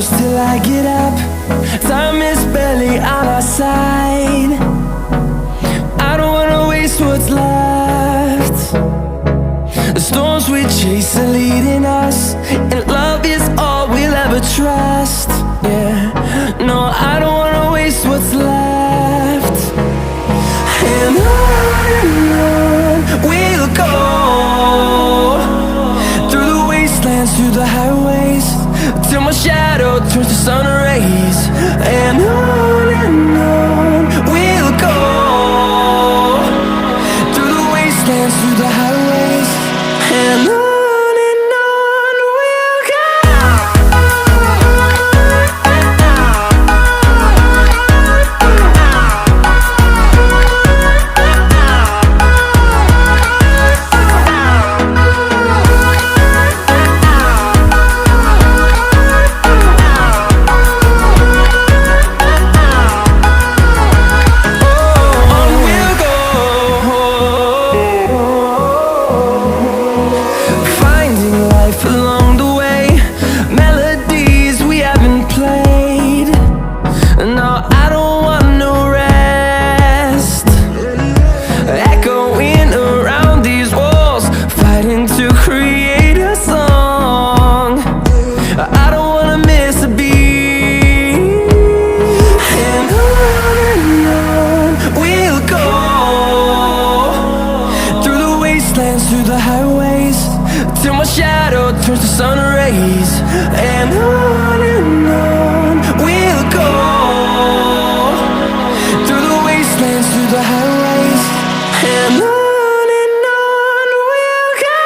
close till I get up. Time is barely on our side. I don't wanna waste what's left. The storms we chase are leading us, and love is all we'll ever trust. Yeah, no, I don't wanna waste what's left. And on we'll go, through the wastelands, through the highways, till my shadow turns to sun rays. And on we'll go, through the wastelands, through the highways, and on we'll go. Through the highways, till my shadow turns to sun rays. And on we'll go, through the wastelands, through the highways, and on we'll go.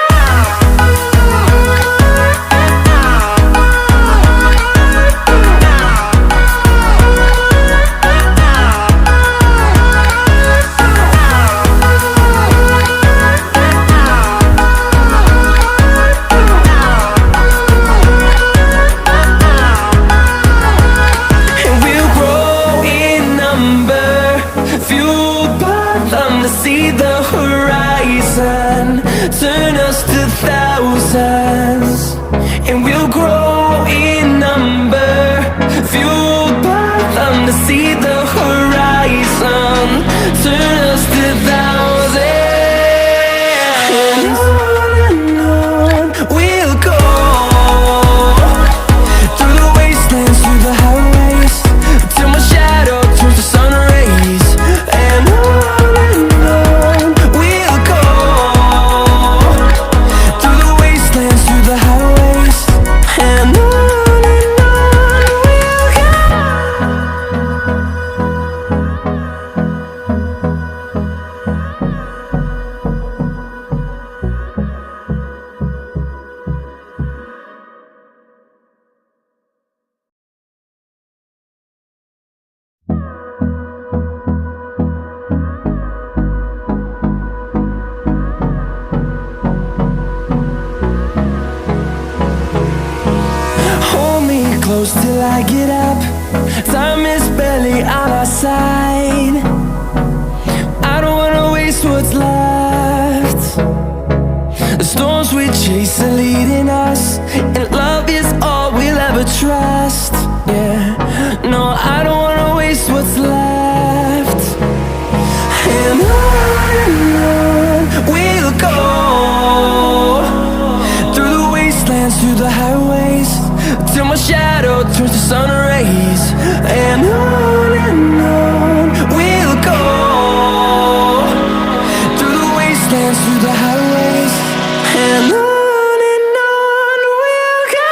See the horizon, turn us to thousands, and we'll grow in number, fueled by them. To see the horizon, turn us to thousands, and on we'll go, through the wastelands, through the highways, till my shadow turns to sun rays. And close till I get up. Time is barely on our side. I don't wanna waste what's left. The storms we chase are leading us, and love is all we'll ever trust. Yeah, no, I don't wanna waste what's left. And on we'll go, through the wastelands, through the highways, till my shadow turns to sun rays. And on we'll go, through the wastelands, through the highways, and on we'll go.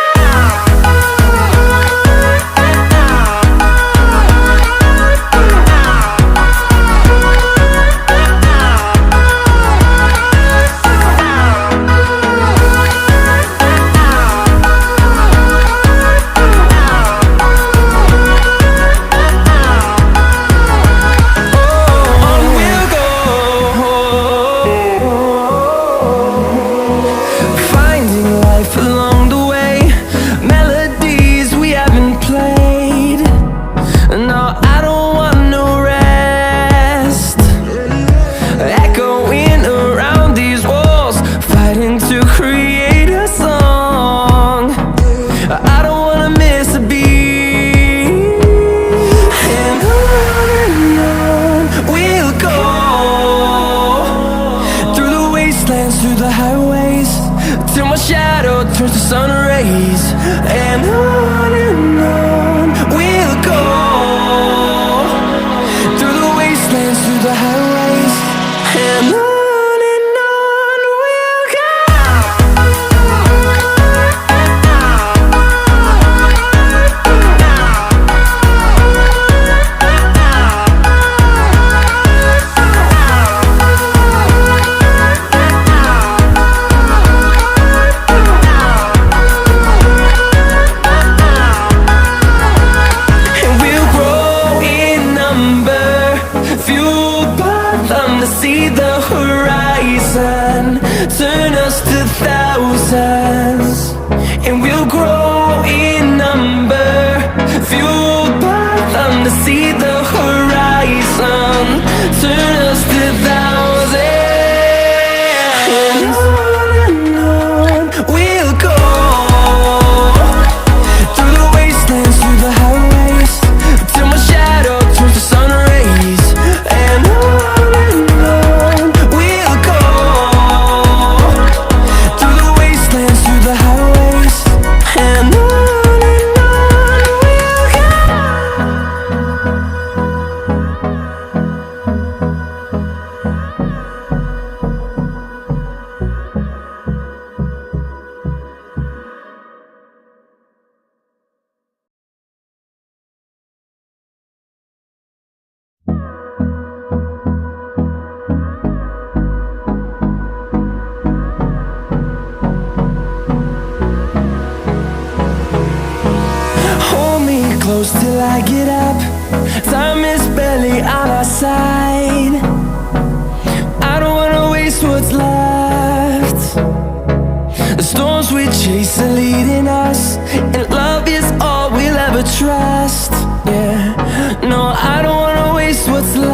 see the horizon, turn us to thousands. And on we'll go, through the wastelands, through the highways, till my shadow turns to sun rays. And on we'll go, through the wastelands, through the highways. And on we'll go. Hold me close till I get up. Time is barely on our side. I don't wanna waste what's left. The storms we chase are leading us, and love is all we'll ever trust. Yeah, no, I don't wanna waste what's left.